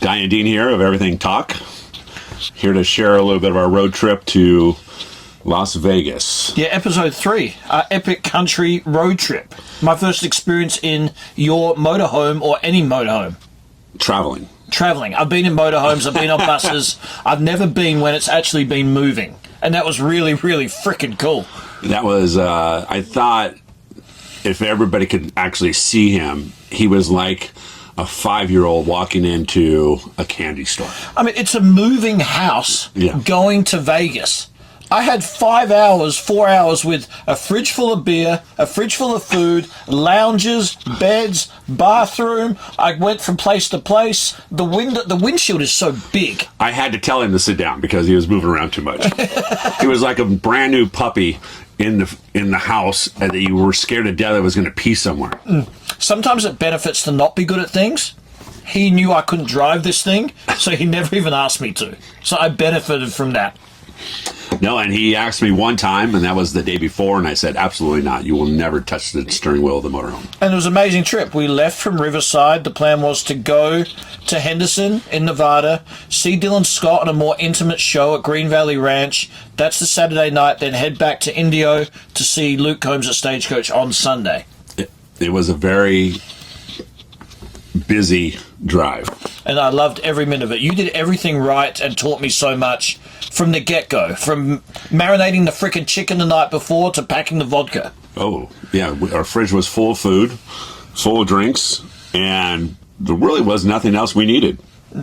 Guy and Dean here of Everything Talk, here to share a little bit of our road trip to Las Vegas. Yeah, episode 3, our epic country road trip. My first experience in your motorhome or any motorhome. Traveling. I've been in motorhomes, I've been on buses. I've never been when it's actually been moving. And that was really, really freaking cool. That was, I thought if everybody could actually see him, he was like a 5-year-old walking into a candy store. I mean, it's a moving house going to Vegas. I had 4 hours with a fridge full of beer, a fridge full of food, lounges, beds, bathroom. I went from place to place. The windshield is so big. I had to tell him to sit down because he was moving around too much. He was like a brand new puppy in the house, and that you were scared to death it was going to pee somewhere. Sometimes it benefits to not be good at things. He knew I couldn't drive this thing, so he never even asked me to. So I benefited from that. No, and he asked me one time, and that was the day before, and I said, absolutely not. You will never touch the steering wheel of the motorhome. And it was an amazing trip. We left from Riverside. The plan was to go to Henderson in Nevada, see Dylan Scott on a more intimate show at Green Valley Ranch. That's the Saturday night. Then head back to Indio to see Luke Combs at Stagecoach on Sunday. It was a very busy drive. And I loved every minute of it. You did everything right and taught me so much from the get-go. From marinating the frickin' chicken the night before to packing the vodka. Oh, yeah. Our fridge was full of food, full of drinks, and there really was nothing else we needed.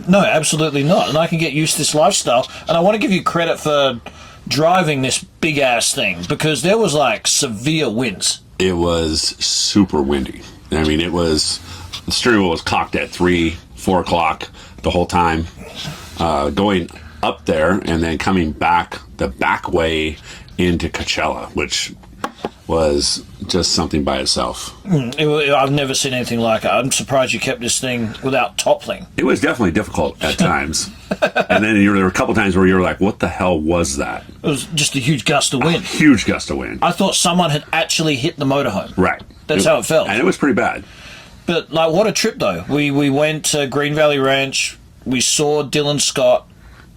No, absolutely not. And I can get used to this lifestyle. And I want to give you credit for driving this big-ass thing because there was, like, severe winds. It was super windy. I mean, the steering wheel was cocked at 3-4 o'clock the whole time, going up there and then coming back the back way into Coachella, which was just something by itself. I've never seen anything like it. I'm surprised you kept this thing without toppling. It was definitely difficult at times. And then there were a couple times where you were like, what the hell was that? It was just a huge gust of wind. A huge gust of wind. I thought someone had actually hit the motorhome. Right. That's how it felt. And it was pretty bad. But, like, what a trip, though. We went to Green Valley Ranch. We saw Dylan Scott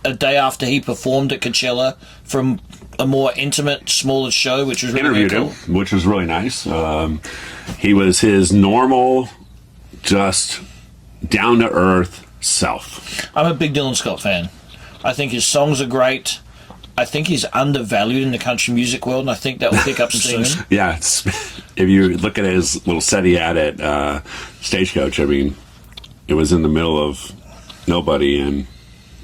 a day after he performed at Coachella from a more intimate, smaller show, which was really, Interviewed really cool. him, which was really nice. He was his normal, just down-to-earth self. I'm a big Dylan Scott fan. I think his songs are great. I think he's undervalued in the country music world, and I think that will pick up soon. Yeah, if you look at his little set he had at Stagecoach, I mean, it was in the middle of nobody in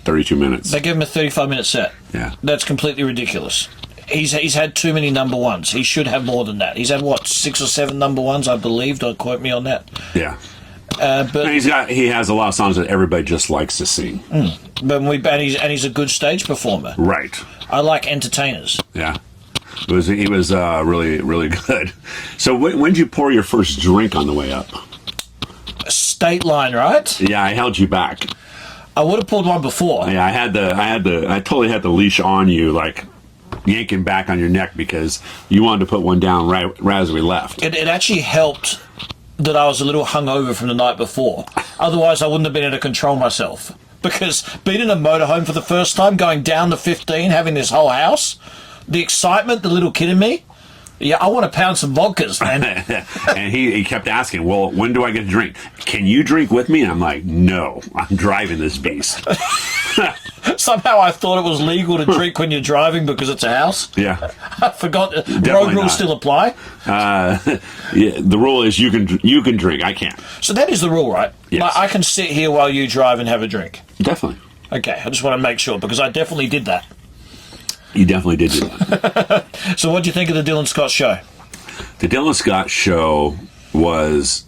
32 minutes. They gave him a 35-minute set. Yeah. That's completely ridiculous. He's had too many number ones. He should have more than that. He's had, 6 or 7 number ones, I believe. Don't quote me on that. Yeah. But he has a lot of songs that everybody just likes to sing. But he's a good stage performer. Right. I like entertainers. Yeah. He was really, really good. So when did you pour your first drink on the way up? State line, right? Yeah, I held you back. I would have pulled one before. Yeah, I totally had the leash on you, like yanking back on your neck because you wanted to put one down right as we left. It actually helped that I was a little hungover from the night before. Otherwise, I wouldn't have been able to control myself. Because being in a motorhome for the first time, going down to 15, having this whole house, the excitement, the little kid in me, yeah, I want to pound some vodkas, man. And he kept asking, well, when do I get a drink? Can you drink with me? And I'm like, no, I'm driving this beast. Somehow I thought it was legal to drink when you're driving because it's a house. Yeah. I forgot. Definitely road rules not. still apply. Yeah, the rule is you can drink. I can't. So that is the rule, right? Yes. Like, I can sit here while you drive and have a drink. Definitely. Okay, I just want to make sure because I definitely did that. You definitely did do that. So what do you think of the Dylan Scott show? The Dylan Scott show was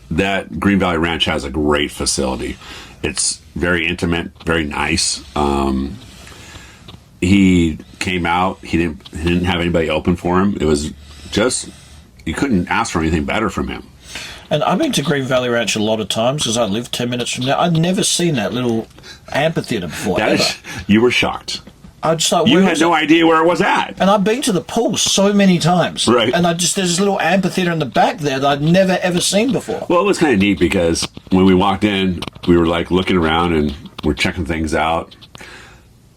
that Green Valley Ranch has a great facility. It's very intimate, very nice. He came out. He didn't have anybody open for him. It was just, you couldn't ask for anything better from him. And I've been to Green Valley Ranch a lot of times because I live 10 minutes from there. I'd never seen that little amphitheater before. You were shocked. I just like, You where had was no it? idea where it was at. And I've been to the pool so many times. Right. And there's this little amphitheater in the back there that I'd never ever seen before. Well, it was kind of neat because when we walked in, we were like looking around and we're checking things out.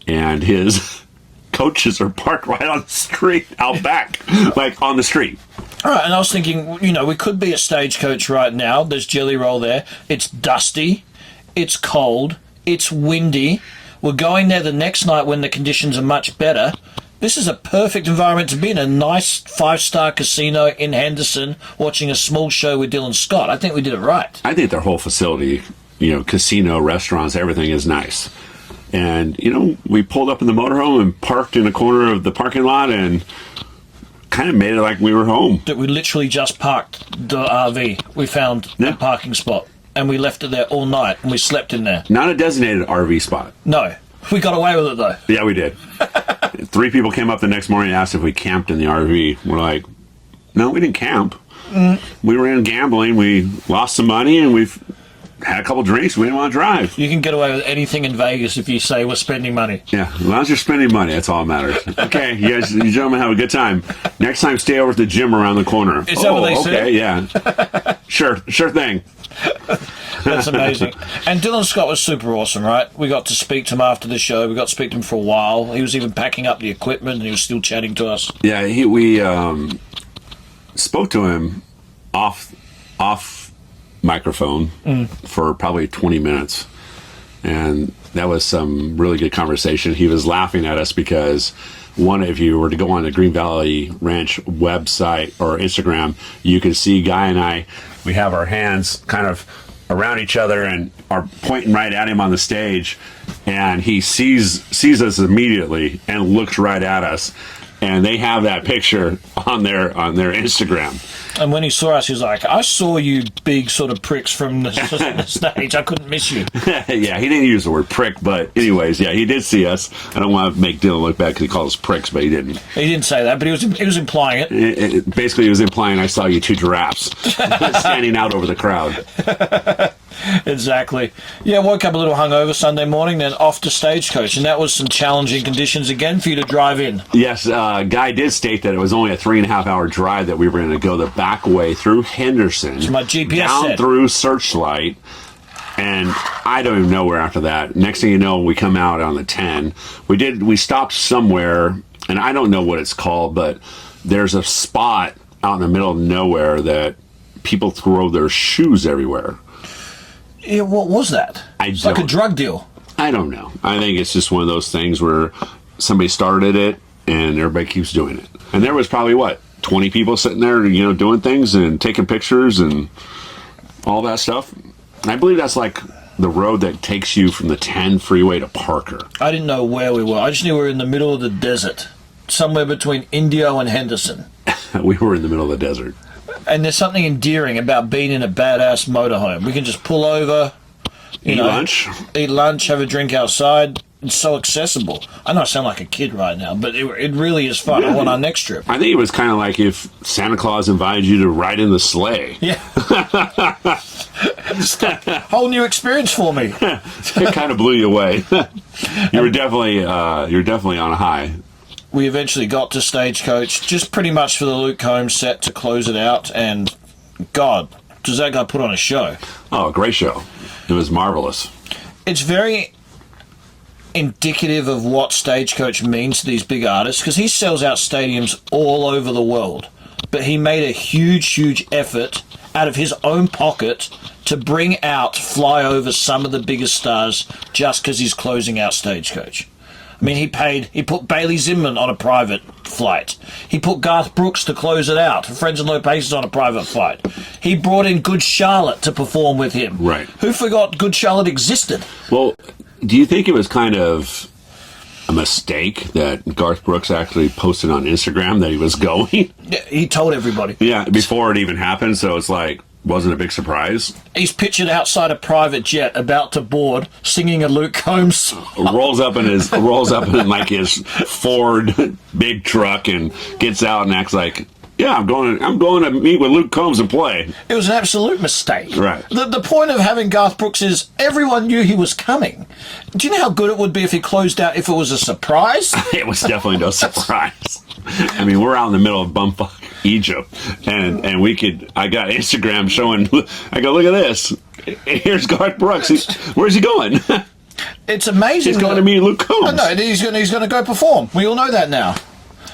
And his coaches are parked right on the street out back, like on the street. All right, and I was thinking, we could be at Stagecoach right now. There's Jelly Roll there. It's dusty. It's cold. It's windy. We're going there the next night when the conditions are much better. This is a perfect environment to be in, a nice 5-star casino in Henderson, watching a small show with Dylan Scott. I think we did it right. I think their whole facility, casino, restaurants, everything is nice. And, we pulled up in the motorhome and parked in a corner of the parking lot and kind of made it like we were home. That we literally just parked the RV. We found a parking spot and we left it there all night and we slept in there. Not a designated RV spot. No. We got away with it though. Yeah, we did. 3 people came up the next morning and asked if we camped in the RV. We're like, no, we didn't camp. We were in gambling. We lost some money and we've had a couple drinks. We didn't want to drive. You can get away with anything in Vegas if you say we're spending money. Yeah, as long as you're spending money, that's all that matters. Okay, you gentlemen have a good time. Next time, stay over at the gym around the corner. Is that what they said? Okay, yeah. Sure thing. That's amazing. And Dylan Scott was super awesome, right? We got to speak to him after the show. We got to speak to him for a while. He was even packing up the equipment and he was still chatting to us. Yeah, we spoke to him off microphone for probably 20 minutes. And that was some really good conversation. He was laughing at us because if you were to go on the Green Valley Ranch website or Instagram, you could see Guy and I, we have our hands kind of around each other and are pointing right at him on the stage. And he sees us immediately and looks right at us. And they have that picture on their Instagram. And when he saw us, he was like, I saw you big sort of pricks from the stage. I couldn't miss you. Yeah, he didn't use the word prick, but anyways, yeah, he did see us. I don't want to make Dylan look bad because he calls us pricks, but he didn't. He didn't say that, but he was implying it. Basically, he was implying I saw you 2 giraffes standing out over the crowd. Exactly. Yeah, woke up a little hungover Sunday morning, then off to Stagecoach, and that was some challenging conditions again for you to drive in. Yes, Guy did state that it was only a 3.5-hour drive that we were going to go the back way through Henderson, That's my GPS down said. through Searchlight, and I don't even know where after that. Next thing you know, we come out on the 10. We stopped somewhere, and I don't know what it's called, but there's a spot out in the middle of nowhere that people throw their shoes everywhere. Yeah, what was that? It's like a drug deal. I don't know. I think it's just one of those things where somebody started it and everybody keeps doing it. And there was probably, 20 people sitting there, doing things and taking pictures and all that stuff. And I believe that's like the road that takes you from the 10 freeway to Parker. I didn't know where we were. I just knew we were in the middle of the desert, somewhere between Indio and Henderson. We were in the middle of the desert. And there's something endearing about being in a badass motorhome. We can just pull over, Eat lunch, have a drink outside. It's so accessible. I know I sound like a kid right now, but it really is fun. I want our next trip. I think it was kind of like if Santa Claus invited you to ride in the sleigh. Yeah. Whole new experience for me. It kind of blew you away. You're definitely on a high. We eventually got to Stagecoach, just pretty much for the Luke Combs set to close it out, and God, does that guy put on a show. Oh, great show. It was marvelous. It's very indicative of what Stagecoach means to these big artists, because he sells out stadiums all over the world, but he made a huge effort out of his own pocket to fly over some of the biggest stars just because he's closing out Stagecoach. I mean, he put Bailey Zimmerman on a private flight. He put Garth Brooks to close it out. Friends and Low Paces on a private flight. He brought in Good Charlotte to perform with him. Right. Who forgot Good Charlotte existed? Well, do you think it was kind of a mistake that Garth Brooks actually posted on Instagram that he was going? Yeah, he told everybody. Yeah, before it even happened, so it's like, wasn't a big surprise. He's pictured outside a private jet about to board, singing a Luke Combs song. rolls up in like his Ford big truck and gets out and acts like Yeah, I'm going to meet with Luke Combs and play. It was an absolute mistake. Right. The point of having Garth Brooks is everyone knew he was coming. Do you know how good it would be if he closed out if it was a surprise? It was definitely no surprise. I mean, we're out in the middle of bumfuck Egypt, and I got Instagram showing. I go, look at this. Here's Garth Brooks. Where's he going? It's amazing. He's going to meet Luke Combs. No, he's going to go perform. We all know that now.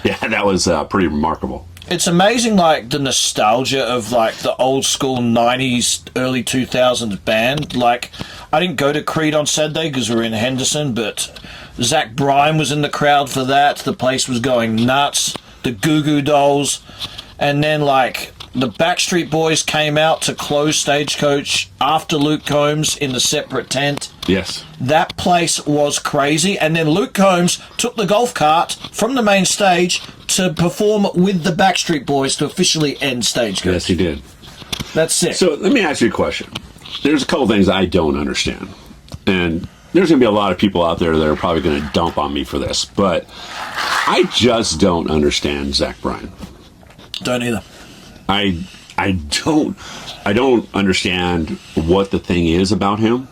Yeah, that was pretty remarkable. It's amazing, like, the nostalgia of, like, the old school 90s, early 2000s band. Like, I didn't go to Creed on Saturday because we were in Henderson, but Zach Bryan was in the crowd for that. The place was going nuts. The Goo Goo Dolls. And then, like, the Backstreet Boys came out to close Stagecoach after Luke Combs in the separate tent. Yes. That place was crazy. And then Luke Combs took the golf cart from the main stage to perform with the Backstreet Boys to officially end Stagecoach. Yes, he did. That's sick. So let me ask you a question. There's a couple things I don't understand. And there's going to be a lot of people out there that are probably going to dump on me for this. But I just don't understand Zach Bryan. Don't either. I don't understand what the thing is about him.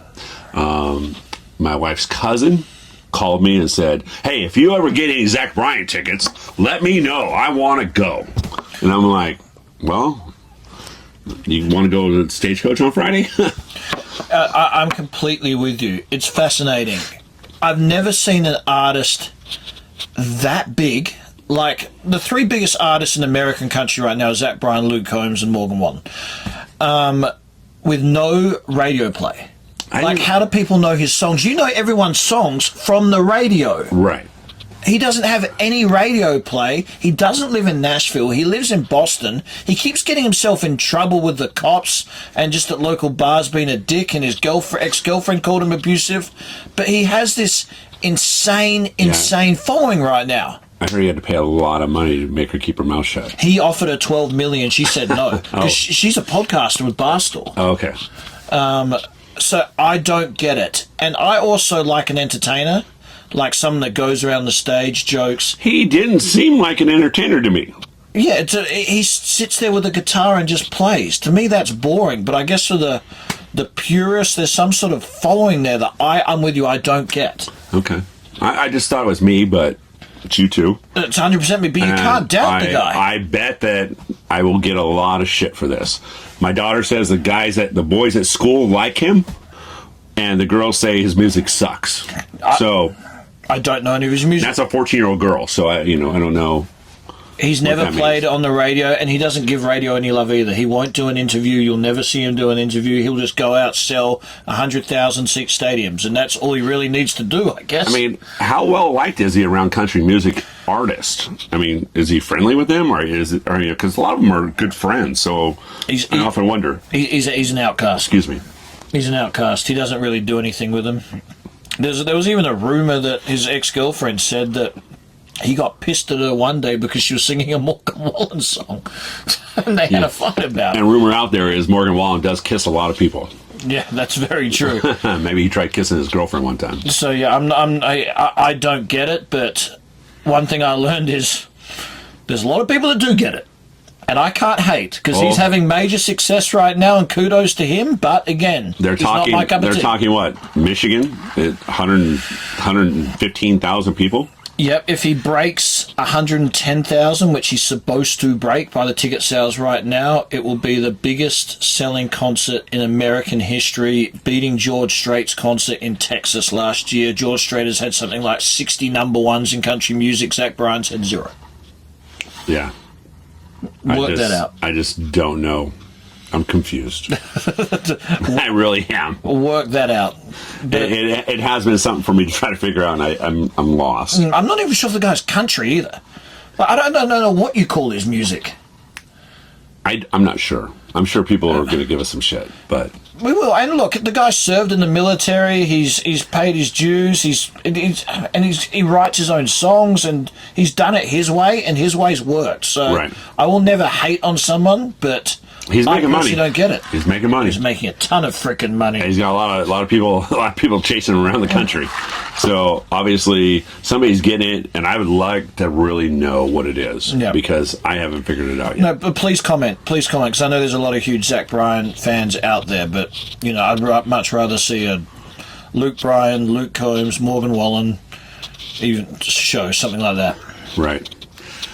My wife's cousin called me and said, "Hey, if you ever get any Zach Bryan tickets, let me know. I want to go." And I'm like, "Well, you want to go to Stagecoach on Friday?" I'm completely with you. It's fascinating. I've never seen an artist that big. Like, the three biggest artists in American country right now are Zach Bryan, Luke Combs, and Morgan Wallen. With no radio play. Like, how do people know his songs? You know everyone's songs from the radio. Right. He doesn't have any radio play. He doesn't live in Nashville. He lives in Boston. He keeps getting himself in trouble with the cops and just at local bars being a dick, and his ex-girlfriend called him abusive. But he has this insane following right now. I heard he had to pay a lot of money to make her keep her mouth shut. He offered her $12 million. She said no. Because she's a podcaster with Barstool. Oh, okay. So I don't get it. And I also like an entertainer. Like someone that goes around the stage, jokes. He didn't seem like an entertainer to me. Yeah, he sits there with a guitar and just plays. To me, that's boring. But I guess for the purists, there's some sort of following there that I'm with you, I don't get. Okay. I just thought it was me, but it's you too. It's 100% me, but you can't doubt the guy. I bet that I will get a lot of shit for this. My daughter says the boys at school like him, and the girls say his music sucks. I don't know any of his music. That's a 14-year-old girl, so I don't know. He's never played on the radio, and he doesn't give radio any love either. He won't do an interview. You'll never see him do an interview. He'll just go out, sell 100,000-seat stadioms, and that's all he really needs to do, I guess. I mean, how well liked is he around country music artists? I mean, is he friendly with them, or because a lot of them are good friends? So I often wonder. He's an outcast. Excuse me. He's an outcast. He doesn't really do anything with them. There was even a rumor that his ex-girlfriend said that he got pissed at her one day because she was singing a Morgan Wallen song. And they had a fight about it. And rumor out there is Morgan Wallen does kiss a lot of people. Yeah, that's very true. Maybe he tried kissing his girlfriend one time. So, yeah, I don't get it, but one thing I learned is there's a lot of people that do get it. And I can't hate, because he's having major success right now, and kudos to him. But again, they're talking what? Michigan, 115,000 people. Yep. If he breaks 110,000, which he's supposed to break by the ticket sales right now, it will be the biggest selling concert in American history, beating George Strait's concert in Texas last year. George Strait has had something like 60 number ones in country music. Zach Bryan's had 0. Yeah. Work that out. I just don't know. I'm confused. I really am. Work that out. It has been something for me to try to figure out, and I'm lost. I'm not even sure if the guy's country either. I don't know what you call his music. I'm not sure. I'm sure people are going to give us some shit, but we will. And look, the guy served in the military. He's paid his dues. He writes his own songs, and he's done it his way, and his way's worked. So right. I will never hate on someone, but He's making money. You don't get it. He's making money. He's making a ton of freaking money. And he's got a lot of people chasing him around the country. So obviously somebody's getting it, and I would like to really know what it is because I haven't figured it out yet. No, but please comment, because I know there's a lot of huge Zach Bryan fans out there. But I'd much rather see a Luke Bryan, Luke Combs, Morgan Wallen, even show something like that. Right.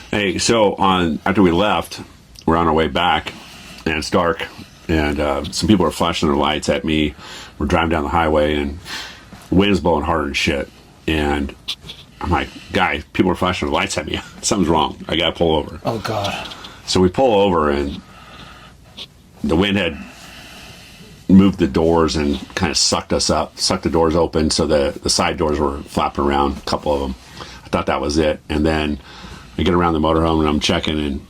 Hey, so after we left, we're on our way back, and it's dark, and some people are flashing their lights at me. We're driving down the highway, and the wind's blowing hard and shit. And I'm like, guy, people are flashing their lights at me. Something's wrong. I gotta pull over. Oh God. So we pull over, and the wind had moved the doors and kind of sucked the doors open, so the side doors were flapping around, a couple of them. I thought that was it. And then I get around the motorhome, and I'm checking, and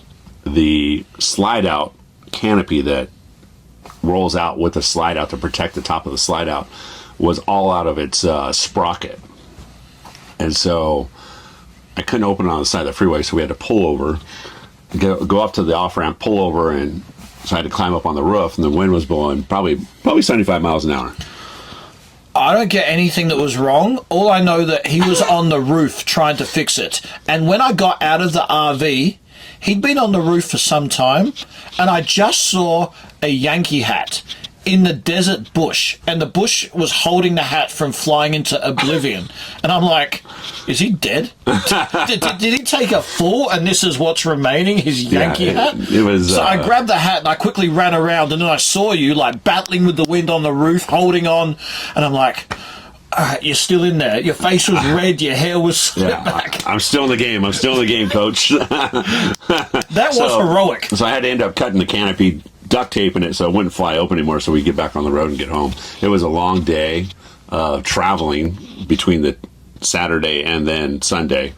the slide out canopy that rolls out with the slide out to protect the top of the slide out was all out of its sprocket. And so I couldn't open it on the side of the freeway, so we had to pull over, go up to the off-ramp, pull over, and so I had to climb up on the roof, and the wind was blowing probably 75 miles an hour. I don't get anything that was wrong. All I know that he was on the roof trying to fix it. And when I got out of the RV, he'd been on the roof for some time, and I just saw a Yankee hat in the desert bush, and the bush was holding the hat from flying into oblivion. And I'm like, is he dead? Did he take a fall, and this is what's remaining, his Yankee hat? It was. So I grabbed the hat, and I quickly ran around, and then I saw you, like, battling with the wind on the roof, holding on, and I'm like, you're still in there. Your face was red, your hair was slicked back. I'm still in the game. Coach. That was heroic. So I had to end up cutting the canopy, duct taping it so it wouldn't fly open anymore, so we could get back on the road and get home. It was a long day of traveling between the Saturday and then Sunday.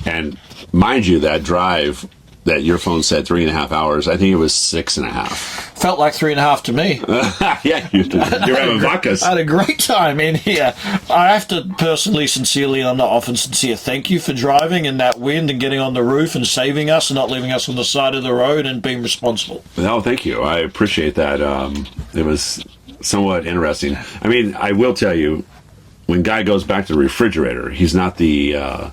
And mind you, that drive that your phone said 3.5 hours, I think it was 6.5. Felt like 3.5 to me. Yeah, you're having vodkas. I had a great time in here. I have to personally, sincerely, and I'm not often sincere, thank you for driving in that wind and getting on the roof and saving us and not leaving us on the side of the road and being responsible. No, thank you. I appreciate that. It was somewhat interesting. I mean, I will tell you, when Guy goes back to the refrigerator, he's not the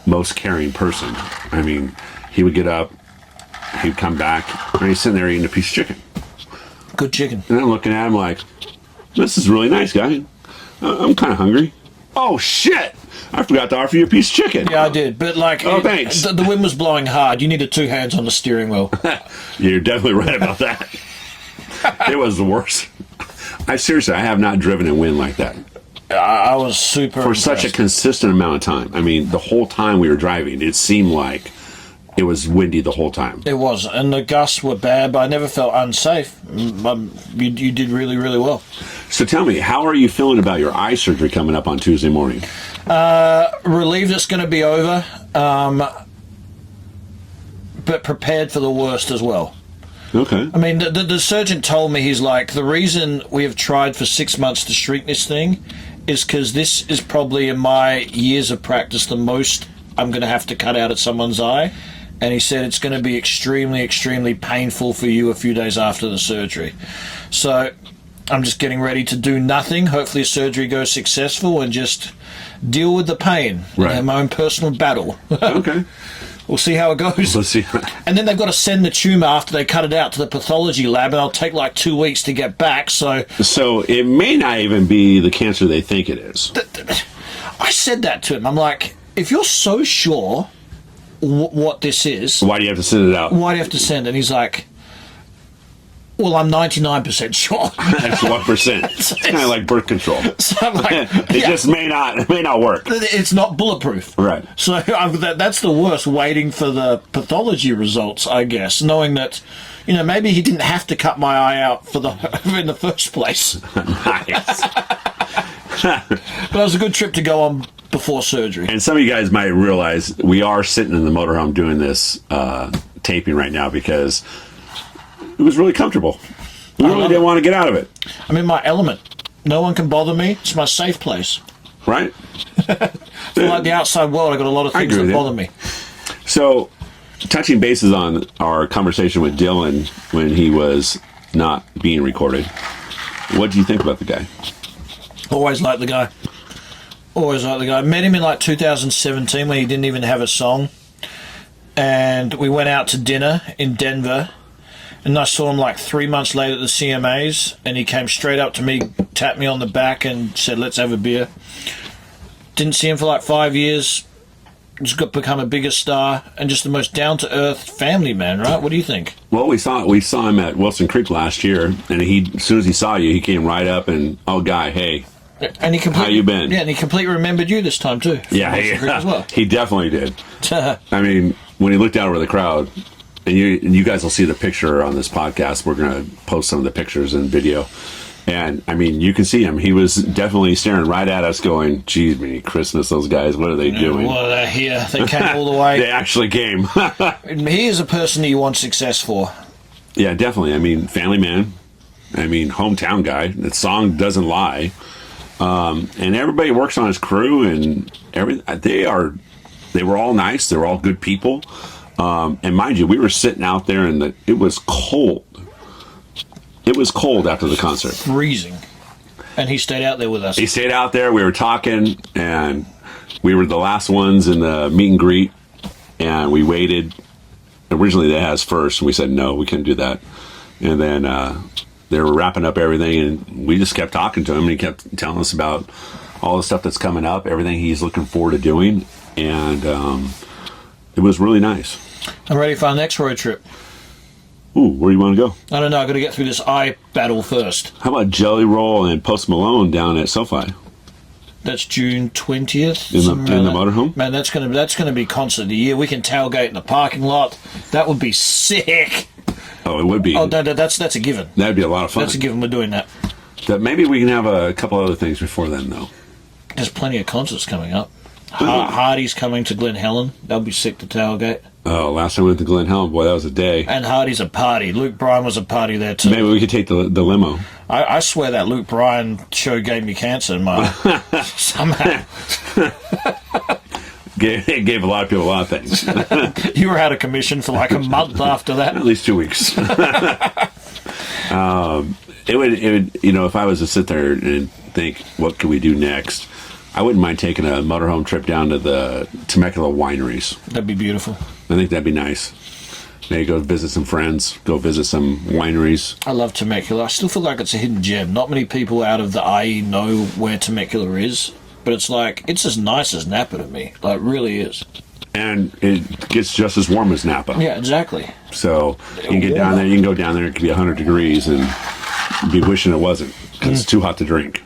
most caring person. I mean, he would get up, he'd come back, and he's sitting there eating a piece of chicken. Good chicken. And I'm looking at him like, this is really nice, Guy. I'm kind of hungry. Oh, shit! I forgot to offer you a piece of chicken. Yeah, I did. But, like, thanks. The wind was blowing hard. You needed 2 hands on the steering wheel. You're definitely right about that. It was the worst. I have not driven in wind like that. I was super For impressed. such a consistent amount of time. I mean, the whole time we were driving, it seemed like it was windy the whole time. It was, and the gusts were bad, but I never felt unsafe. You did really, really well. So tell me, how are you feeling about your eye surgery coming up on Tuesday morning? Relieved it's going to be over, but prepared for the worst as well. Okay. I mean, the surgeon told me, he's like, the reason we have tried for 6 months to shrink this thing is because this is probably, in my years of practice, the most I'm going to have to cut out at someone's eye. And he said it's going to be extremely, extremely painful for you a few days after the surgery. So I'm just getting ready to do nothing. Hopefully surgery goes successful and just deal with the pain. Right. And my own personal battle. Okay. We'll see how it goes. Let's see. And then they've got to send the tumour after they cut it out to the pathology lab, and it'll take like 2 weeks to get back. So it may not even be the cancer they think it is. I said that to him. I'm like, if you're so sure what this is, Why do you have to send it out? why do you have to send it? And he's like, well, I'm 99% sure. That's 1%. It's kind of like birth control. So I'm like, It just may not work. it's not bulletproof. Right. So that's the worst, waiting for the pathology results, I guess, knowing that, maybe he didn't have to cut my eye out in the first place. Nice. But it was a good trip to go on before surgery. And some of you guys might realize we are sitting in the motorhome doing this taping right now because it was really comfortable. We really didn't want to get out of it. I'm in my element. No one can bother me. It's my safe place. Right? I feel like the outside world, I've got a lot of things that bother me. So touching bases on our conversation with Dylan when he was not being recorded, what do you think about the guy? Always liked the guy. Always liked the guy. Met him in like 2017 when he didn't even have a song. And we went out to dinner in Denver. And I saw him like 3 months later at the CMAs. And he came straight up to me, tapped me on the back and said, let's have a beer. Didn't see him for like 5 years. Just got become a bigger star and just the most down-to-earth family man, right? What do you think? Well, we saw him at Wilson Creek last year, and as soon as he saw you, he came right up and, oh, guy, hey, and he how you been? Yeah, and he completely remembered you this time too. Yeah, As well. He definitely did. I mean, when he looked out over the crowd, and you guys will see the picture on this podcast. We're going to post some of the pictures and video. And, I mean, you can see him. He was definitely staring right at us going, geez, Merry Christmas, those guys, what are they doing? Well, they're here. They came all the way. They actually came. He is a person that you want success for. Yeah, definitely. I mean, family man. I mean, hometown guy. The song doesn't lie. And everybody works on his crew, and they were all nice. They were all good people. And mind you, we were sitting out there, and it was cold. It was cold after the concert. Freezing. And he stayed out there with us. He stayed out there. We were talking, and we were the last ones in the meet and greet, and we waited. Originally, they had us first, and we said, no, we couldn't do that. And then they were wrapping up everything, and we just kept talking to him, and he kept telling us about all the stuff that's coming up, everything he's looking forward to doing, and it was really nice. I'm ready for our next road trip. Ooh, where do you want to go? I don't know. I've got to get through this eye battle first. How about Jelly Roll and Post Malone down at SoFi? That's June 20th. In the motorhome? Man, that's gonna be concert of the year. We can tailgate in the parking lot. That would be sick. Oh, it would be. Oh, no, that's a given. That'd be a lot of fun. That's a given. We're doing that. Maybe we can have a couple other things before then, though. There's plenty of concerts coming up. Hardy's coming to Glen Helen. That'll be sick to tailgate. Oh, last time we went to Glen Helen, boy, that was a day. And Hardy's a party. Luke Bryan was a party there too. Maybe we could take the limo. I swear that Luke Bryan show gave me cancer in my somehow. Gave a lot of people a lot of things. You were out of commission for like a month after that. At least 2 weeks. It would, if I was to sit there and think, what can we do next? I wouldn't mind taking a motorhome trip down to the Temecula wineries. That'd be beautiful. I think that'd be nice. Maybe go visit some friends, go visit some wineries. I love Temecula. I still feel like it's a hidden gem. Not many people out of the IE know where Temecula is, but it's as nice as Napa to me. Like, it really is. And it gets just as warm as Napa. Yeah, exactly. So you can get down there, you can go down there, it could be 100 degrees and be wishing it wasn't because it's too hot to drink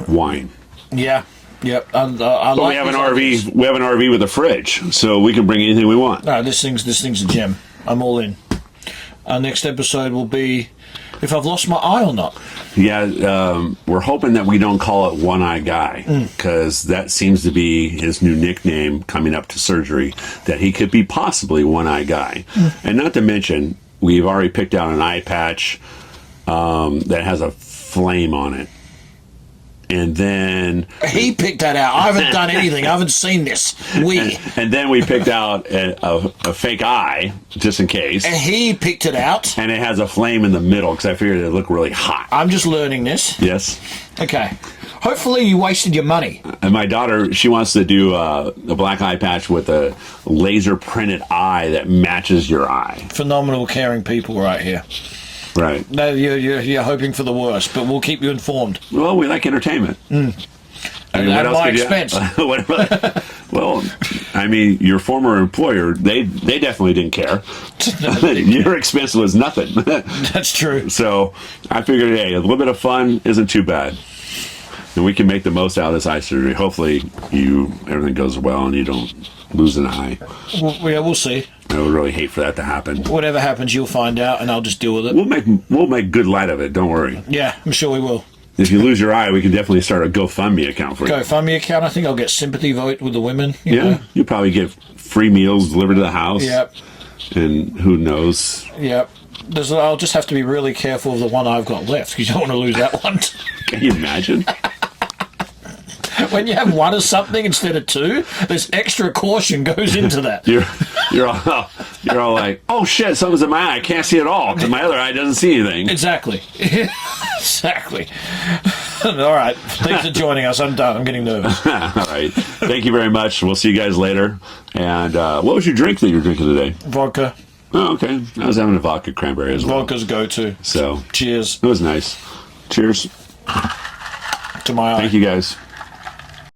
wine. Yeah. Yep. But we have an RV. We have an RV with a fridge, so we can bring anything we want. No, this thing's a gem. I'm all in. Our next episode will be if I've lost my eye or not. Yeah, we're hoping that we don't call it One Eye Guy because that seems to be his new nickname coming up to surgery. That he could be possibly One Eye Guy, and not to mention we've already picked out an eye patch that has a flame on it. And then he picked that out. I haven't done anything. I haven't seen this. And then we picked out a fake eye just in case. And he picked it out. And it has a flame in the middle because I figured it'd look really hot. I'm just learning this. Yes. Okay. Hopefully you wasted your money. And my daughter, she wants to do a black eye patch with a laser printed eye that matches your eye. Phenomenal, caring people right here. Right. No, you're hoping for the worst, but we'll keep you informed. Well, we like entertainment. I mean, at my expense. Well, I mean, your former employer, they definitely didn't care. Your expense was nothing. That's true. So I figured, hey, a little bit of fun isn't too bad. And we can make the most out of this eye surgery. Hopefully everything goes well and you don't lose an eye. We'll see. I would really hate for that to happen. Whatever happens, you'll find out, and I'll just deal with it. We'll make good light of it. Don't worry. Yeah, I'm sure we will. If you lose your eye, we can definitely start a GoFundMe account for you. GoFundMe account. I think I'll get sympathy vote with the women. You know? You'll probably get free meals delivered to the house. Yep. And who knows? Yep. I'll just have to be really careful of the one I've got left because you don't want to lose that one. Can you imagine? When you have one of something instead of two, there's extra caution goes into that. you're all like, oh shit, something's in my eye. I can't see it all because my other eye doesn't see anything. Exactly. Exactly. All right. Thanks for joining us. I'm done. I'm getting nervous. All right. Thank you very much. We'll see you guys later. And what was your drink that you're drinking today? Vodka. Oh, okay. I was having a vodka cranberry as well. Vodka's go-to. So cheers. It was nice. Cheers. To my eye. Thank you guys.